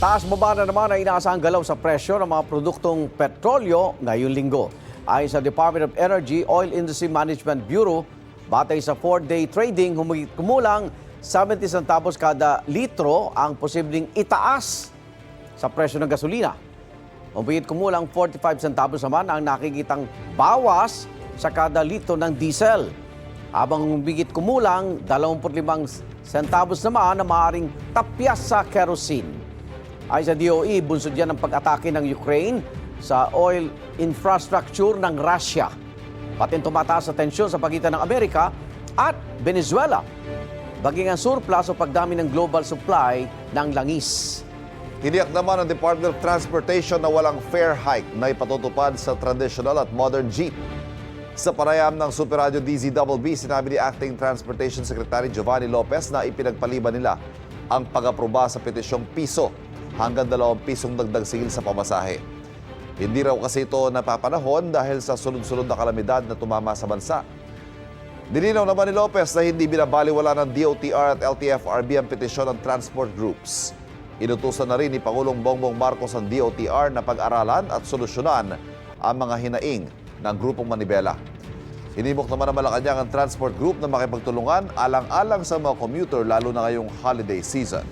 Taas-baba na naman ang inaasahang galaw sa presyo ng mga produktong petrolyo ngayong linggo. Ayon sa Department of Energy Oil Industry Management Bureau, batay sa 4-day trading, kumulang 70 centavos kada litro ang posibleng itaas sa presyo ng gasolina. Humigit kumulang 45 centavos naman ang nakikitang bawas sa kada litro ng diesel. Habang humigit kumulang 25 centavos naman na maaaring tapyas sa kerosene. Ayon sa DOE, bunsod yan ng pag-atake ng Ukraine sa oil infrastructure ng Russia. Pating tumataas sa tensyon sa pagitan ng Amerika at Venezuela. Baging ang surplus o pagdami ng global supply ng langis. Tiniyak naman ng Department of Transportation na walang fare hike na ipatutupad sa traditional at modern jeep. Sa panayam ng Super Radio DZBB, sinabi ni Acting Transportation Secretary Giovanni Lopez na ipinagpaliban nila ang pag-aproba sa petisyong piso hanggang 2 pisong dagdag sigil sa pamasahe. Hindi raw kasi ito napapanahon dahil sa sunod-sunod na kalamidad na tumama sa bansa. Nilinaw naman ni Lopez na hindi binabaliwala ng DOTR at LTFRB ang petisyon ng transport groups. Inutusan na rin ni Pangulong Bongbong Marcos ang DOTR na pag-aralan at solusyonan ang mga hinaing ng grupong Manibela. Hinimok naman ng Malacanang ang transport group na makipagtulungan alang-alang sa mga commuter lalo na ngayong holiday season.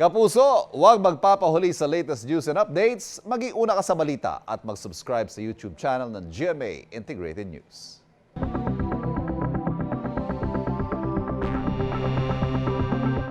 Kapuso, huwag magpapahuli sa latest news and updates. Mag-iuna ka sa balita at mag-subscribe sa YouTube channel ng GMA Integrated News.